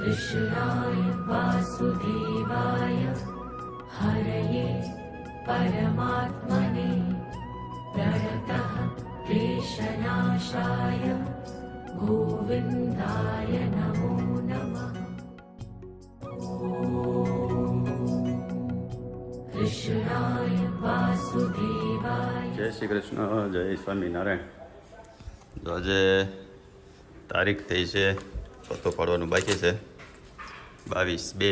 कृष्णाय वासुदेवाय हरये परमात्मने प्रणतः क्लेशनाशाय गोविन्दाय नमो नमः। कृष्णाय वासुदेवाय। જય શ્રી કૃષ્ણ, જય સ્વામિનારાયણ। તો આજે તારીખ થઈ છે, ચોથો પાડવાનું બાકી છે 22/2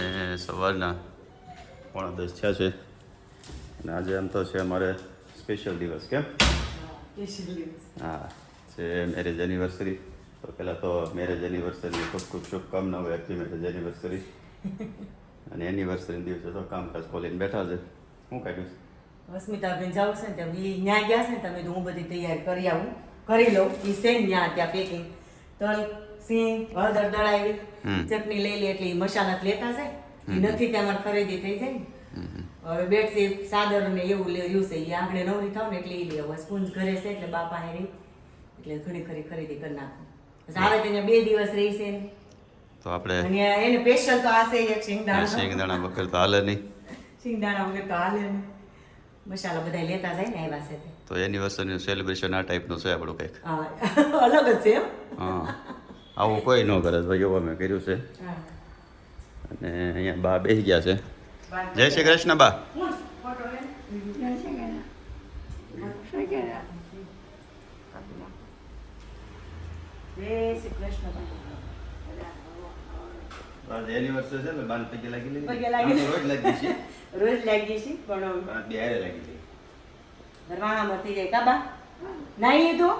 અને સવારના 9:45 થયા છે અને આજે એમ તો છે અમારે સ્પેશિયલ દિવસ. કેમ? હા, છે મેરેજ એનિવર્સરી. તો પહેલાં તો મેરેજ એનિવર્સરી ખૂબ ખૂબ શુભકામનાઓ, હેપી મેરેજ એનિવર્સરી. અને એનિવર્સરી દિવસે તો કામકાજ ખોલીને બેઠા છે. શું કાઢ્યું? અસ્મિતાબેન જાવ છે ને ત્યાં ત્યાં ગયા છે ને તમે તો હું બધી તૈયારી કરી આવું, કરી લઉં. એ છે ને ત્યાં ત્યાં પેકિંગ તલ, સિંગ, હળદર દળાવી, ચટણી લઈ લે એટલે એ મસાલા લેતા જાય. એ નથી ત્યાં અમારે ખરીદી થઈ જાય ને. હવે બેડશીટ, ચાદર ને એવું લેવું છે. એ આંગણે નવરી થાવ ને એટલે એ લેવું. સ્પૂંજ ઘરે છે એટલે બાપા રહી એટલે ઘણી ખરી ખરીદી કરી નાખું. આવે ત્યાં 2 દિવસ રહી છે ને. તો આપણે અને એને સ્પેશિયલ તો આ છે એક શિંગદાણા વગર તો હાલે નહીં. શિંગદાણા વગર તો હાલે નહીં. મસાલા બધા લેતા જાય ને આવ્યા છે તે. તો એનિવર્સરીનું સેલિબ્રેશન આ ટાઈપનું છે આપણું કંઈક. હા, અલગ જ છે એમ. હા, આવું કોઈ ન કરે. ભાઈ એવું અમે કર્યું છે. અને અહીંયા બા બેસી ગયા છે. જય શ્રી કૃષ્ણ બા. એનિવર્સરી છે ને બાન પગે લાગી રોજ લાગી છે. રોજ લાગી છે પણ બે હારે લાગી ગઈ. ઘરવાળામાં થઈ જાય કાબા નાઈ લીધું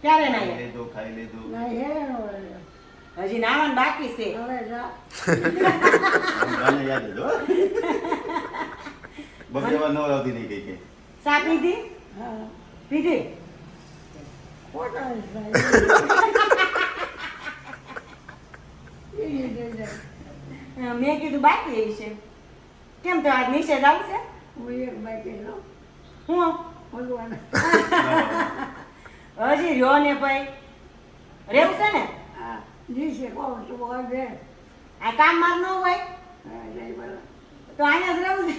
ક્યારે નાઈ લીધું, ખાઈ લીધું. હજી નાવાનું બાકી છે. ગાને યાદ જ હો. બગડવા ન આવતી નહીં કઈ કે સા પીધી પીધી મેં કીધું બાકી છે. કેમ તો આજ નીચે જાવ છે? હું હજી રહ્યો ને ભાઈ રેવું છે ને. આ કામ માર ન હોય તો અહીંયા જ રહેવું છે.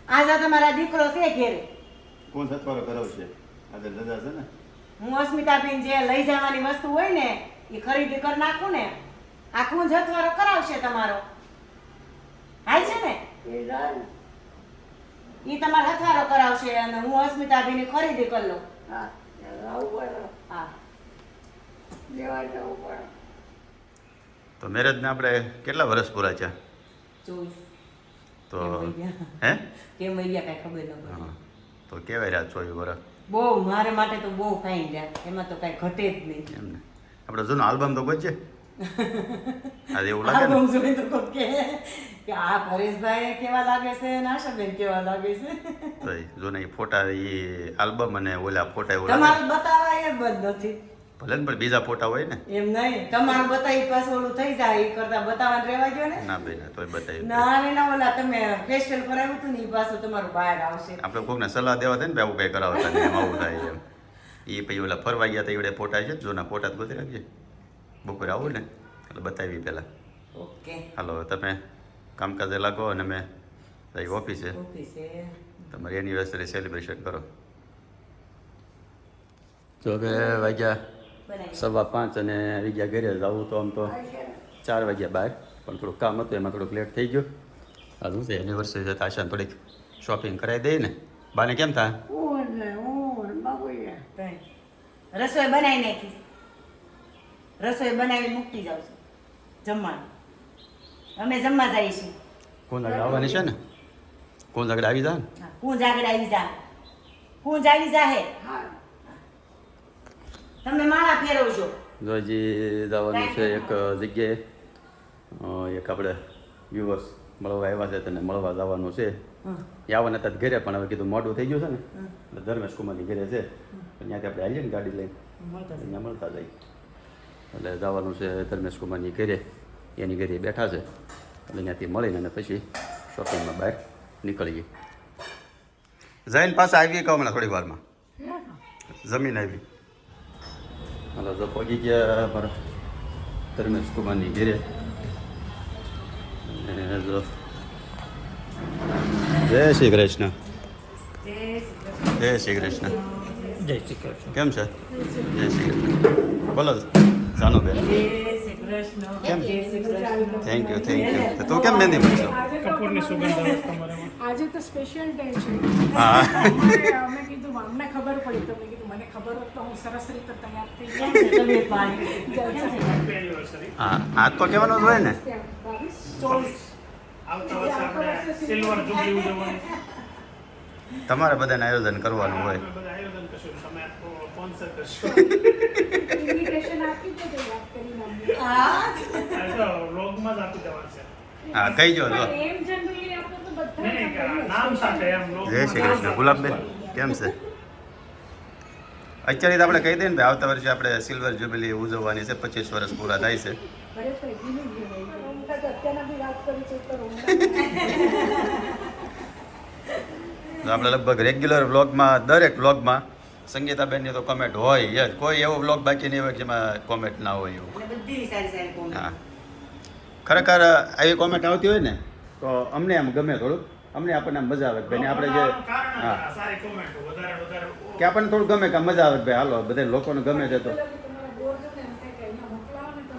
આજે તમારા દીકરો છે ઘેરે. કોણ સતવારો કરાવશે? આજે રજા છે ને. હું અસ્મિતાબેન જે લઈ જવાની વસ્તુ હોય ને એ ખરીદી કરી નાખું ને. આ કોણ જથવારો કરાવશે તમારો? હાલ છે ને એ તમારો હથવારો કરાવશે અને હું અસ્મિતાબેન ખરીદી કરી લઉં. હા. તો મેરેજને આપણે કેટલા વર્ષ પૂરા છે? 24. તો હે કેમ વૈયા કાંઈ ખબર ન પડે. તો કેવાય રહ્યા 24 વર્ષ. બહુ મારે માટે તો બહુ ફાઇન રહ્યા. એમાં તો કાંઈ ઘટે જ નહીં. એમ ને આપણે જૂનો આલ્બમ તો ગોતજે. આજે એવું લાગે ને આલ્બમ જોઈ તો કોક કે આ પરેશભાઈ કેવા લાગે છે અને આશાબેન કેવા લાગે છે. તો જોને એ ફોટા એ આલ્બમ અને ઓલા ફોટા એવું લાગે. તમારું બતાવાય એ બંધ નથી. ભલે ને પણ બીજા ફોટા હોય ને. એમ નહીં તમારું બતાવી પાછું ઓલું થઈ જાય એ કરતા બતાવવાનું રહેવા ગયો ને. ના ભાઈ ના તોય બતાવી. ના રે ના ઓલા તમે ફેશિયલ કરાવ્યું હતું ને એ પાછું તમારું બહાર આવશે. આપણે કોકને સલાહ દેવા થાય ને આવું કઈ કરાવતા નહીં, એમ આવું થાય એમ. એ પછી ઓલા ફરવા ગયા હતા એવડે ફોટા છે જોના ફોટા જ ગોતી રાખજે. બપોરે આવું ને એટલે બતાવી પહેલા. ઓકે હાલો તમે કામકાજે લાગો અને મેં ઓફિસે તમારી એનિવર્સરી સેલિબ્રેશન કરો. તો હવે વાગ્યા 5:15 અને આવી ગયા ઘરે. જવું તો આમ તો 4 વાગ્યા બહાર, પણ થોડુંક કામ હતું એમાં થોડુંક લેટ થઈ ગયું. આ શું છે એનિવર્સરી છે આશાને થોડીક શોપિંગ કરાવી દઈએ ને. બાને કેમ થાય? રસોઈ બનાવી નાખી. રસોઈ બનાવી મૂકી જાવ છું જમવાનું. અમે જમવા જઈએ છીએ. કોણ આગળ આવવાની છે ને? કોણ આગળ આવી જા ને? હું આગળ આવી જા. હું આવી જાહે. તમે માળા ફેરવજો. જો હજી જવાનું છે એક જગ્યાએ. એક આપણે વ્યુઅર્સ મળવા આવ્યા છે, તેને મળવા જવાનું છે. આવવાના હતા ઘરે, પણ હવે કીધું મોડું થઈ ગયું છે ને એટલે ધર્મેશ કુમારની ઘરે છે. ત્યાંથી આપણે આવીએ ને ગાડી લઈને અહીંયા મળતા જઈએ. એટલે જવાનું છે ધર્મેશ કુમારની ઘરે. એની ઘરે બેઠા છે એટલે ત્યાંથી મળીને અને પછી શોપિંગમાં બહાર નીકળીએ. જઈને પાછા આવીએ કહો હમણાં થોડી વારમાં. જમીન આવી. હાલો તો પહોંચી ગયા અમારા ધર્મેશ કુમારની ઘેરે. અને જો જય શ્રી કૃષ્ણ. જય શ્રી કૃષ્ણ. જય શ્રી કૃષ્ણ. કેમ છે? જય શ્રી કૃષ્ણ. બોલો જાનુબેન. કેમ? Thank you. તું કેમ મહેંદી મૂકશો? કપૂરની સુગંધ આવે છે તમારામાં. આજે તો સ્પેશિયલ ડે છે હા અમે કીધું અમને ખબર પડી તો મેં કીધું મને ખબર હોત તો હું સરસ રીતે તૈયાર થઈ કેમ છે તબિયત પાણી? એનિવર્સરી હા આ તો કહેવાનું જ હોય ને. ગયા 22 આવતા વર્ષે આપણે સિલ્વર જુબલી ઉજવવાની છે. તમારે બધાને આયોજન કરવાનું હોય. આપણે બધા આયોજન કરશું ને તમે સ્પોન્સર કરશો. ઇન્વિટેશન આપી દો તો યાદ કરીને અમને. હા આ તો વ્લોગમાં જ આપી દેવાનું છે. હા કહીજો જો. પણ એમ જનરલી આપો તો બધા નહીં, કે નામ સાથે એમ વ્લોગમાં જય શ્રી કૃષ્ણ. ગુલાબબેન કેમ છે? અત્યારે તો આપણે કહી દઈએ ને ભાઈ આવતા વર્ષે આપણે સિલ્વર જ્યુબિલી ઉજવવાની છે. 25 વર્ષ પૂરા થાય છે. અરે પૈકી નહીં ગયો હું તો અત્યારના બી વાત કરી છે તો તો આપણે લગભગ રેગ્યુલર વ્લોગમાં દરેક વ્લોગમાં સંગીતાબેનની તો કોમેન્ટ હોય યસ. કોઈ એવો વ્લોગ બાકી નહીં હોય કે જેમાં કોમેન્ટ ના હોય એવું. અને બધી સારી સારી કોમેન્ટ. હા ખરેખર આવી કોમેન્ટ આવતી હોય ને તો અમને આમ ગમે થોડુંક. અમને આપણને આમ મજા આવે કે ભાઈ આપણે જે કારણ હા સારી કોમેન્ટો વધારે કે આપણને થોડું ગમે કે મજા આવે કે ભાઈ હાલો બધા લોકોને ગમે છે તો તમારા બોર જો ને એમ થાય કે અહીંયા મોકલાવો ને તો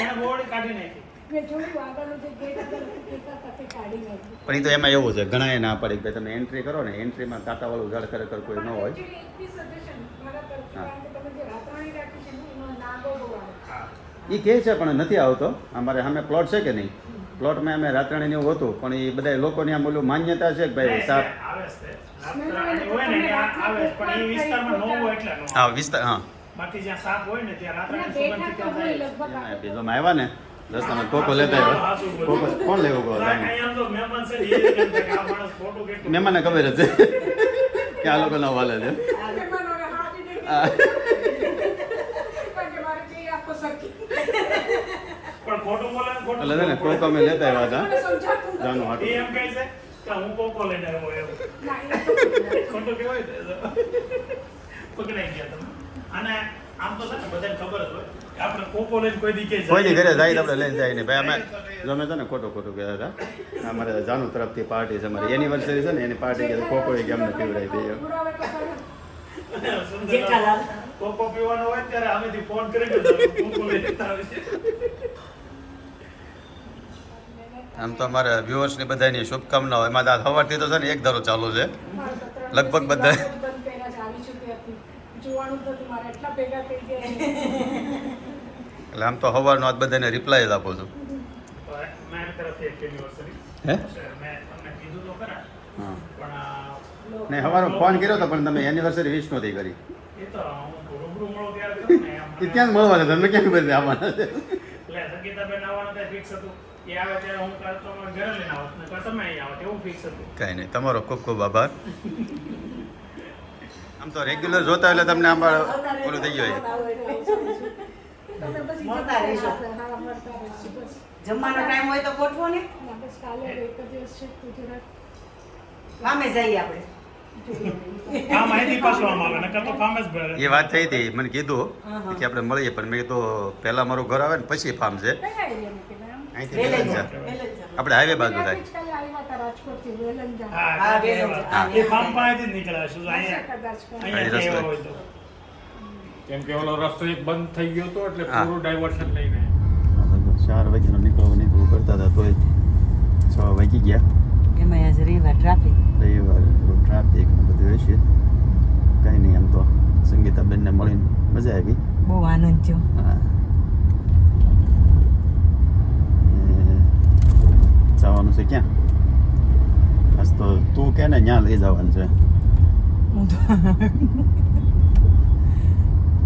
એને બોર્ડ કાઢી નાખી. મેં જોયું આગળનું જે ગેટ આગળ કહેતા હતા તે કાઢી નાખ્યું પણ એ તો એમાં એવું છે ઘણા ના પડે કે ભાઈ તમે એન્ટ્રી કરો ને એન્ટ્રીમાં કાંટાવાળું ઝાડ ખરેખર કોઈ ન હોય. Actually, એક બી suggestion મારા તરફથી, હા. કારણ કે તમે જે રાતરાણી રાખી છે ને એમાં નાગો બહુ આવે. હા એ કહે છે પણ નથી આવતો. અમારે સામે પ્લોટ છે કે નહીં પ્લોટમાં અમે રાતરાણીને એવું હતું પણ એ બધા લોકોની આમ ઓલું માન્યતા છે કે ભાઈ સાપ આવે છે. રાતરાણી હોય ને ત્યાં આવે છે, પણ એ વિસ્તારમાં ન હોય એટલે ન આવે. હા વિસ્તાર હા બાકી જ્યાં સાપ હોય ને ત્યાં ત્યાં રાતરાણી બેઠા સુગંધથી તો ત્યાં હોય જાય. લગભગ બીજોમાં આવ્યા ને રસ્તામાં કોકો લેતા આવ્યો. કોકો કોણ લેવું કહો અહીંયા તો મહેમાન છે ને, એ જ એમ થાય કે આ માણસ ખોટું કેટલું મહેમાનને ખબર જ છે કે આ લોકો ના વાલે છે. મહેમાનોને હાથી દઈ હા. કારણ કે મારે તે આખો સખી. પણ ખોટું બોલે ને ખોટું એટલે છે ને કોકો અમે લેતા આવ્યા મને હતા સમજાતું નથી. જાનું એ હાટું. એમ કહે છે કે હું કોકો લઈને આવ્યો એમ. ના, એ તો ખોટું. ખોટું કહેવાય ને તો પકડાઈ ગયા તમે. અને આમ તો છે ને બધાને ખબર જ હોય કે આપણે કોકો લઈને કોઈ દી ક્યાંય કોઈની ઘરે જાય તો જઈએ. આપણે લઈને જાય ને ભાઈ અમે જો અમે છે ને ખોટું કહેતા હતા. અમારે જાનુ તરફથી પાર્ટી છે અમારી એનિવર્સરી છે ને એની પાર્ટી કે કોકો એ કે અમને પીવડાવી દઈએ. પુરાવે તો ખરું. સુંદર જેઠાલાલ. કોકો પીવાનો હોય ત્યારે આમેથી ફોન કરીને કોકો લઈને આવે છે. આમ તો અમારા વ્યુઅર્સની બધાની શુભકામનાઓ એમાં આ સવારથી તો છે ને એક ધારો ચાલુ છે. મારે તો ત્રણ લગભગ દિવસ બધા. બંધ કર્યા છે, આવી છું ત્યારથી. જોવાનું જ નથી, મારે એટલા ભેગા થઈ ગયા છે. એટલે આમ તો સવારનો આજ બધાને રિપ્લાય જ આપું છું. તો મારી તરફથી એક એનિવર્સરી હે? મેં તમને કીધું તો ખરા હા પણ ને સવારે ફોન કર્યો તો પણ તમે એનિવર્સરી વિશ નહોતી કરી. એ તો હું રૂબરૂ મળો ત્યારે કરું ને એમ. એ ક્યાં મળવા છે તમને ક્યાં ખબર છે આવવાના છે? એટલે સંગીતાબેન આવવાનું ત્યાં ફિક્સ હતું. એ આવે ત્યારે હું કાં તો અમારા ઘરે લઈને આવત ને કાં તમે અહીં આવત એવું ફિક્સ હતું. કાંઈ નહીં તમારો ખૂબ ખૂબ આભાર. આમ તો રેગ્યુલર જોતા એટલે તમને આમ ઓલું થઈ ગયું હોય. તમે પછી મળતા રહેશો. હા, મળતા રહેશું બસ. જમવાનો ટાઈમ હોય તો ગોઠવો ને. ના, બસ કાલે એક જ દિવસ છે ગુજરાત. કામે જઈએ આપણે. આમ અહીંથી પાછું આમ આવે નકર તો ફાર્મ જ ભરે. એ વાત થઈ હતી મને કીધું કે આપણે મળીએ પણ મેં કીધું પહેલાં મારું ઘર આવે ને પછી ફાર્મ છે. કયા એરિયામાં કીધા એમ? અહીંથી વેલેજ વેલેજ જાઓ, છે. વેલેજ જાઓ. આપણે હાઈવે બાજુ થાય. ત્યાંથી જ કાલે આવ્યા હતા રાજકોટથી વેલંજા. હા, હા, એ વેલો વાત. છે. હા, એ ફાર્મ પાસેથી જ નીકળ્યા છું હશે અહીંયા કદાચ કાલે. અહીંયા રસ્તો. આવ્યા હોય તો. કેમ કે ઓલો રસ્તો એક બંધ થઈ ગયો હતો એટલે હા. પૂરું ડાયવર્શન લઈને 4 વાગ્યાનો નીકળવું કરતા હતા તોય 6 વાગી ગયા. એમાં આજે રવિવાર ટ્રાફિક. રવિવાર ટ્રાફિક ને બધું હશે. કાંઈ નહીં આમ તો સંગીતાબેનને મળીને મજા આવી. બહુ આનંદ થયો. હા. અને જવાનું છે ક્યાં? આજ તો તું કે ને ત્યાં લઈ જવાનું છે. હું તો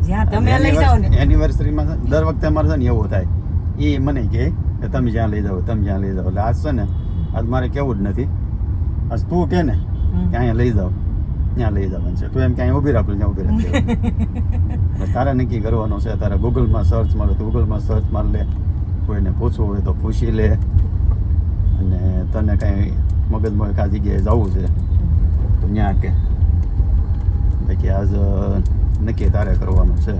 જ્યાં તમે લઈ જાઓ ને. એનિવર્સરીમાં દર વખતે અમારે છે ને એવું થાય. એ મને કહે કે તમે જ્યાં લઈ જાઓ તમે જ્યાં લઈ જાઓ. એટલે આજ છે ને આજ મારે કેવું જ નથી. આજ તું કે ને કે અહીંયા લઈ જાઓ ત્યાં લઈ જવાનું છે. તું એમ કે અહીંયા ઊભી રાખું ત્યાં ઊભી રાખી. તારે નક્કી કરવાનું છે. તારે ગૂગલમાં સર્ચ મારો તો ગૂગલમાં સર્ચ મારી લે. કોઈને પૂછવું હોય તો પૂછી લે. અને તને કાંઈ મગજમાં એક આ જગ્યાએ જવું છે તો ત્યાં કે બાકી આજ નક્કી તારે કરવાનું છે.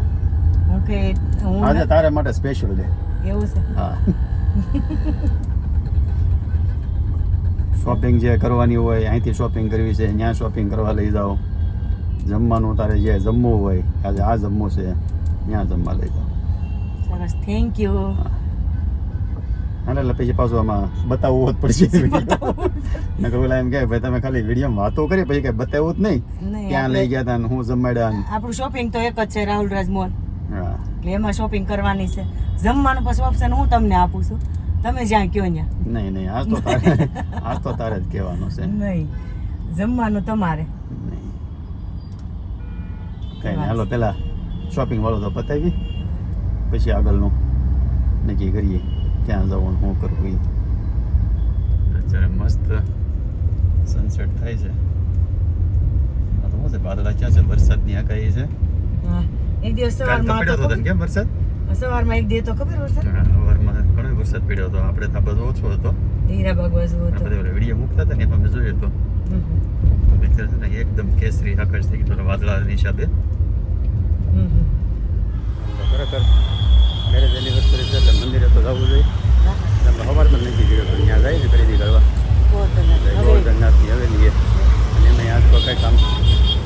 હું કે હું આજે તારે માટે સ્પેશિયલ છે એવું છે હા શોપિંગ જે કરવાની હોય અહીંથી શોપિંગ કરવી છે ત્યાં શોપિંગ કરવા લઈ જાઓ જમવાનું તારે જે જમવું હોય આજે આ જમવું છે ત્યાં જમવા લઈ જાઓ સરસ થેન્ક યુ અને એટલે પછી પાછું આમાં બતાવવું જ પડશે ને કહું એમ કે ભાઈ તમે ખાલી વિડીયોમાં વાતો કરી પછી કઈ બતાવવું જ નહીં નહીં, ક્યાં લઈ ગયા હતા ને હું જમાડ્યા ને આપણું શોપિંગ તો એક જ છે રાહુલ રાજ મોલ હા એટલે એમાં શોપિંગ કરવાની છે જમવાનું પછી ઓપ્શન હું તમને આપું છું તમે જ્યાં કયો ત્યાં નહીં આજ તો તારે જ કહેવાનું છે નહીં જમવાનું તમારે નહીં કઈ નહીં હાલો પેલા શોપિંગ વાળું તો પતાવી પછી આગળનું નક્કી કરીએ ક્યાં જવાનું શું કરવું એ અત્યારે મસ્ત સનસેટ થાય છે આ તો શું છે વાદળા ક્યાં છે વરસાદની આગાહી છે હા એક દિવસ કાલ તો સવારમાં પડ્યો હતો તો તને કેમ વરસાદ સવારમાં એક દે તો ખબર વરસાદ સવારમાં ઘણો વરસાદ પડ્યો હતો આપણે તો આ બધો ઓછો હતો હીરા બાગવા જેવો હતો આપણે વિડીયો મૂકતા હતા ને એમાં અમે જોયો હતો તો અત્યારે છે ને એકદમ કેસરી આકાશ થઈ ગયું વાદળાની હિસાબે ખરેખર મેરેજ એનિવર્સરી છે એટલે મંદિરે તો જવું જોઈએ એટલે સવાર પણ નથી ગયો તો ત્યાં જાય ને ખરીદી કરવા ગોવર્ધનનાથની હવેલી અને એમાં આજ તો કંઈક આમ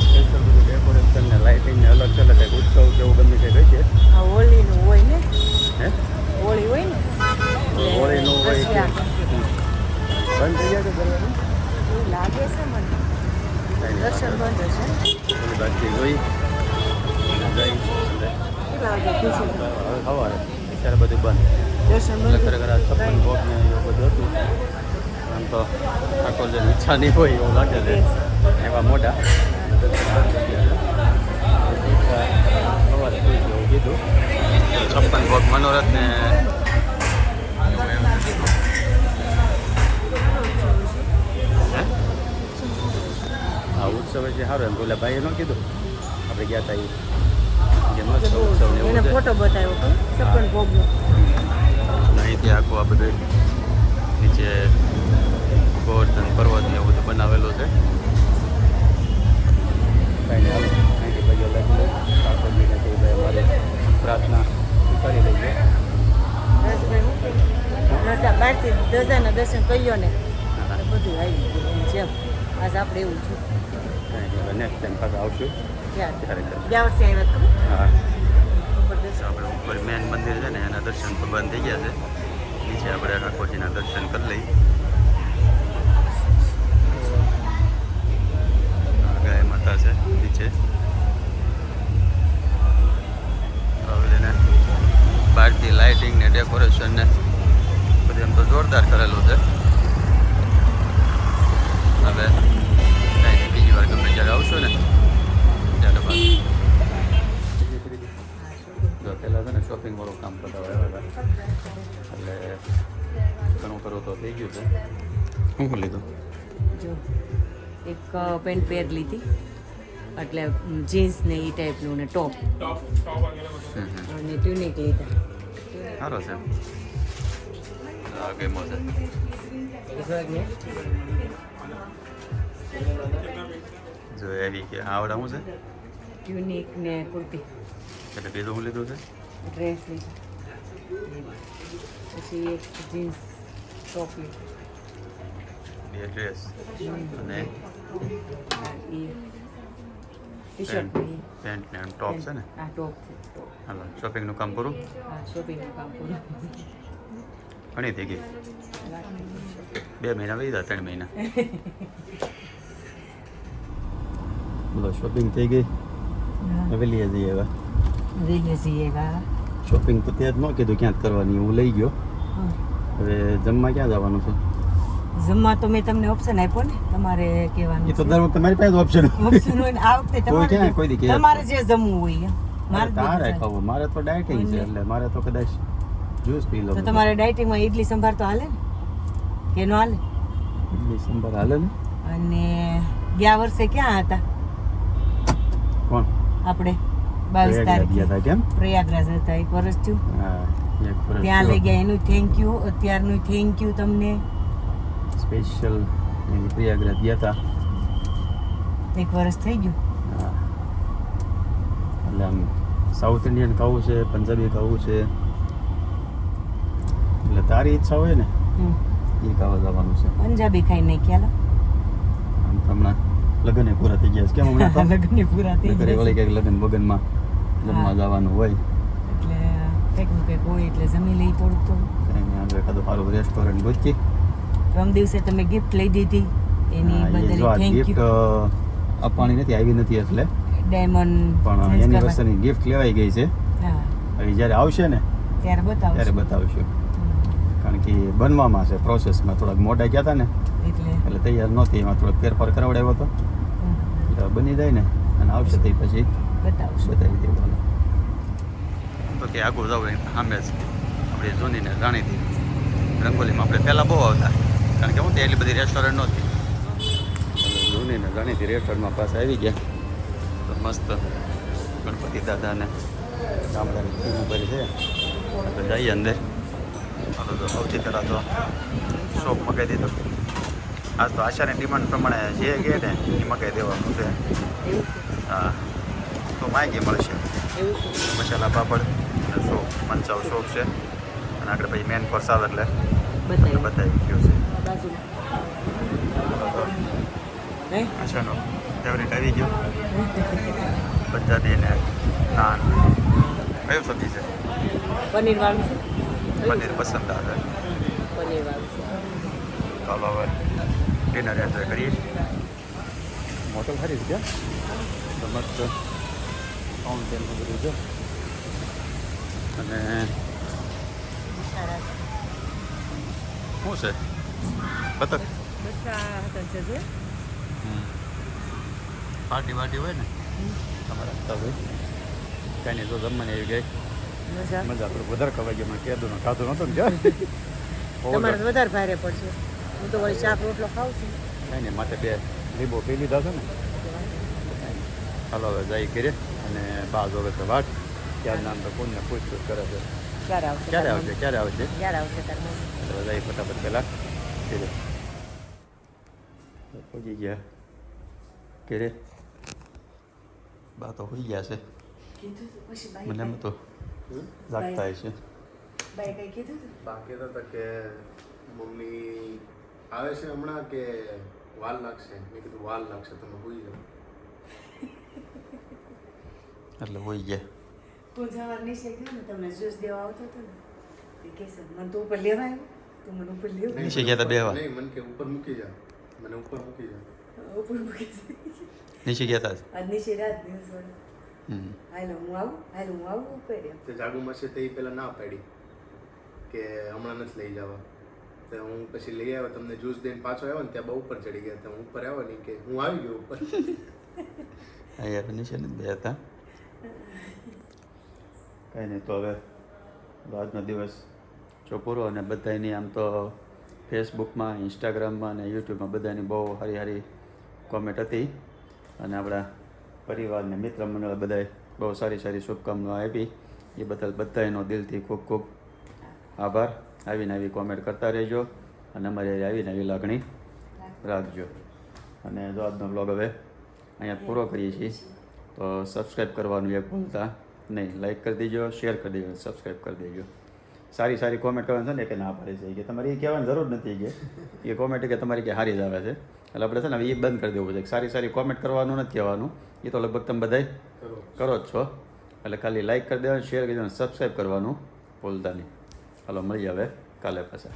સ્પેશિયલ બધું ડેકોરેશન ને લાઇટિંગ ને અલગ અલગ કંઈક ઉત્સવ કે એવું ગમે કંઈક છે આ હોળીનું હોય ને હે હોળી હોય ને હોળીનું હોય કે રશિયા. બંધ થઈ ગયા કે કરવાનું એવું લાગે છે મને દર્શન બંધ હશે ઓલી બાજુથી જોઈ અને જઈ કેટલા વાગે ખુશી હવે સવારે અત્યારે બધું બંધ દર્શન એટલે બંધ ખરેખર આ 56 ભોગ ને એવું બધું હતું આમ તો ઠાકોરજીની ઈચ્છા નહીં હોય એવું લાગે છે એવા મોટા સવારે જોઈ એવું કીધું 56 ભોગ મનોરથ ને આ ઉત્સવ છે સારો એમ બોલે ભાઈએ ન કીધું આપણે ગયા હતા એ મસ્ત ઉત્સવ ને એવું એને છે ફોટો બતાવ્યો ખબર? સપન ભોગનો અહીંથી આખું આ બધું નીચે ગોવર્ધન પર્વત ને એવું બધું બનાવેલું છે કાંઈ નહીં હાલો અહીંથી પગે લાગી લો ઠાકોરજીને કહી ભાઈ અમારે પ્રાર્થના કરી લઈએ રસભાઈ હું કહ્યું? રસા બહારથી ધજાના દર્શન કર્યો ને એટલે બધું આવી ગયું એમ જેમ આજ આપણે એવું છું કાંઈ નહીં હવે નેક્સ્ટ ટાઈમ પાછા આવશું ક્યાં ત્યારે કરીશું. ગયા વર્ષે આવ્યા ખબર હા ખબર દર્શન આપણે ઉપર મેન મંદિર છે ને એના દર્શન તો બંધ થઈ ગયા છે નીચે આપણે ઠાકોરજીના દર્શન કરી લઈએ આ ગાય માતા છે નીચે હવે એને બહારથી લાઇટિંગ ને ડેકોરેશન ને બધું એમ તો જોરદાર કરેલું છે હવે કાંઈ બીજી વાર ગમે જ્યારે આવશો ને ત્યારે બાદ જો પહેલાં છે ને શોપિંગ વાળું કામ કરતા હોય એટલે ઘણું કરવું તો થઈ ગયું છે શું લીધું જો એક પેન્ટ પેર લીધી એટલે જીન્સ ને એ ટાઈપનું ને ટોપ અને ટ્યુનિક લીધા સારો છે આ ગેમો છે જો એવી કે આવડા શું છે ટ્યુનિક ને કુર્તી એટલે બીજું શું લીધું છે ડ્રેસ લીધા પછી એક જીન્સ ટોપ લીધું બે ડ્રેસ અને એ ટી શર્ટ પેન્ટ ને ટોપ છે ને આ ટોપ છે ટોપ હાલો શોપિંગનું કામ પૂરું આ શોપિંગનું કામ પૂરું ઘણી થઈ ગઈ 2 મહિના વહી ગયા 3 મહિના બોલો શોપિંગ થઈ ગઈ હવે લઈએ જઈએ હવે રહીએ છીએ કા શોપિંગ તો ત્યાં જ ન કીધું ક્યાં જ કરવાની હું લઈ ગયો હવે જમવા ક્યાં જવાનું છે જમવા તો મેં તમને ઓપ્શન આપ્યો ને તમારે કહેવાનું એ તો દર વખતે મારી પાસે ઓપ્શન ઓપ્શન હોય ને આ વખતે કોઈ ક્યાં કોઈ દી કહે તમારે જે જમવું હોય એમ. મારે તારે બીજું ખાવું મારે તો ડાયટિંગ છે એટલે મારે તો કદાચ જ્યુસ પી લો તો તમારે ડાયટિંગમાં ઇડલી સંભાર તો હાલે ને કે નો હાલે ડિસેમ્બર હાલે ને અને ગયા વર્ષે ક્યાં હતા કોણ આપણે 22 પ્રયાગરાજ ગયા તારીખે હતા કેમ પ્રયાગરાજ હતા એક વર્ષ થયું હા એક વર્ષ ત્યાં લઈ ગયા એનું થેન્ક યુ અત્યારનું થેન્ક યુ તમને સ્પેશિયલ પ્રયાગરાજ ગયા હતા એક વર્ષ થઈ ગયું હા એટલે આમ સાઉથ ઇન્ડિયન ખાવું છે, પંજાબી ખાવું છે, એટલે તારી ઈચ્છા હોય ને એ ખાવા જવાનું છે. પંજાબી ખાઈ નહીં ખ્યાલ આમ તો હમણાં લગ્ન પૂરા થઈ ગયા છે. કેમ હમણાં તો લગ્ન પૂરા થઈ ઘરે ગયા વળી કંઈક લગ્ન બગનમાં જમવા જવાનું હોય એટલે કંઈક હોય એટલે જમી લઈ થોડુંક થોડુંક. એને આગળ એકાદું સારું રેસ્ટોરન્ટ ગોતી. પરમ દિવસે તમે ગિફ્ટ લઈ દીધી એની બદલ થેન્ક ગિફ્ટ યુ. આપવાની નથી, આવી નથી એટલે, ડાયમંડ પણ એનિવર્સરી ગિફ્ટ લેવાઈ ગઈ છે. હા હવે જ્યારે આવશે ને ત્યારે બતાવો ત્યારે બતાવશું. કારણ કે બનવામાં છે, પ્રોસેસમાં થોડાક મોટા ગયા હતા ને એટલે એટલે તૈયાર નહોતી, એમાં થોડોક ફેરફાર કરાવડાવ્યો હતો. એટલે બની જાય ને અને આવશે તે પછી બતાવશું. બતાવી દેવું. તો કે આગળ જાવ સામે જ આપણી જૂની ને જાણીતી રંગોલીમાં આપણે પહેલાં બહુ આવતા, કારણ કે હું ત્યાં એટલી બધી રેસ્ટોરન્ટ નહોતી. જૂની ને જાણીતી રેસ્ટોરન્ટમાં પાસે આવી ગયા તો મસ્ત ગણપતિ દાદાને ગામડાની થીમ ઉપર છે. તો જઈએ અંદર. તો સૌથી પહેલાં તો શોપ મગાવી દીધો. આજ તો આશાની ડિમાન્ડ પ્રમાણે જે કહે ને એ મગાવી દેવાનું છે. એવું છે હા, તો માહિતી મળશે. એવું છે મસાલા પાપડ અને શોપ મંચાવ શોપ છે અને આગળ પછી મેન કોર્સ આવે એટલે બતાવી બતાવી ગયું છે. બાજુમાં હે આશાનો ફેવરેટ આવી ગયો. પંજાબી ને નાન. કયું સબ્જી છે? પનીર વાળું છે પનીર પસંદ આવે. પનીર વાળું છે. ચાલો હવે ડિનર એન્જોય કરીએ. મોટલ ખરી છે તો મસ્ત ફાઉન્ટેન બધું છે. અને શું છે? બતક બસ આ હતા છે જો પાર્ટી વાર્ટી હોય ને તમારે આપતા હોય કાંઈ નહીં. જો જમવાની આવી ગઈ મજા મજા આપણે વધારે ખવાઈ ગઈ. મને કેદું ખાધું નહોતું ને ક્યાં તમારે તો વધારે ભારે પડશે. હું તો વળી શાક રોટલો ખાઉં છું. કાંઈ નહીં, માટે 2 લીંબો પી લીધા છે ને. હાલો હવે જાય ઘરે અને બા જોવે છે વાટ. ક્યારે નામ તો કોઈને પૂછપૂછ કરે છે ક્યારે આવશે ક્યારે તાર આવશે મમ્મી? ક્યારે આવશે. ક્યારે આવશે તાર મમ્મી? એટલે જાય ફટાફટ પહેલાં ઘરે પહોંચી ગયા ઘરે. બા તો હોઈ ગયા છે. કીધું તું પછી બાઈ મને એમ તો જાગતા હશે. બાઈ કઈ કીધું તું? બાકી તો કે મમ્મી આવે છે હમણાં કે વાલ લાગશે. મેં કીધું વાલ લાગશે તમે ભૂલી જાઓ. એટલે હોઈ ગયા. તું જવાર નીચે ગયો ને તમને જ્યુસ દેવા આવતો હતો ને તે કહેશે મને તો ઉપર લેવા આવ્યો તું મને ઉપર લેવા નીચે ગયા હતા બેહવા. નહીં, મને કે ઉપર મૂકી જા, મને ઉપર મૂકી જા. ઉપર મૂકી નીચે ગયા હતા જ. આજ નીચે રાત દિવસ વાળો હમ. હાલો હું આવું ઉપર એમ. તે જાગુમાં છે તે પહેલાં ના પાડી કે હમણાં નથી લઈ જવા. તો હું પછી લઈ આવ્યો, તમને જ્યુસ દઈને પાછો આવ્યો ને ત્યાં બહુ ઉપર ચડી ગયા. તો હું ઉપર આવ્યો નહીં કે હું આવી ગયો ઉપર. અહીંયા નીચે નથી બે હતા. કાંઈ નહીં, તો હવે આજનો દિવસ જો પૂરો. અને બધાની આમ તો ફેસબુકમાં, ઇન્સ્ટાગ્રામમાં અને યુટ્યુબમાં બધાની બહુ સારી સારી કોમેન્ટ હતી. અને આપણા પરિવાર અને મિત્ર મંડળ બધાએ બહુ સારી સારી શુભકામનાઓ આપી. એ બદલ બધાનો દિલથી ખૂબ ખૂબ આભાર. આવીને આવી કોમેન્ટ કરતા રહેજો અને અમારી આવીને આવી લાગણી રાખજો. અને જો આજનો બ્લોગ હવે અહીંયા પૂરો કરીએ છીએ. તો સબસ્ક્રાઈબ કરવાનું એક ભૂલતા નહીં. લાઈક કરી દેજો, શેર કરી દેજો, સબસ્ક્રાઈબ કરી દેજો. સારી સારી કોમેન્ટ કરવાની છે ને કે ના પાડે છે કે તમારે એ કહેવાની જરૂર નથી કે એ કોમેન્ટ કે તમારી કે સારી જ આવે છે. એટલે આપણે છે ને હવે એ બંધ કરી દેવું છે. સારી સારી કોમેન્ટ કરવાનું નથી કહેવાનું. એ તો લગભગ તમે બધાય કરો જ છો. એટલે ખાલી લાઈક કરી દેવાનું, શેર કરી દેવાનું, સબસ્ક્રાઈબ કરવાનું ભૂલતા નહીં. હાલો મળીએ હવે કાલે પાછા.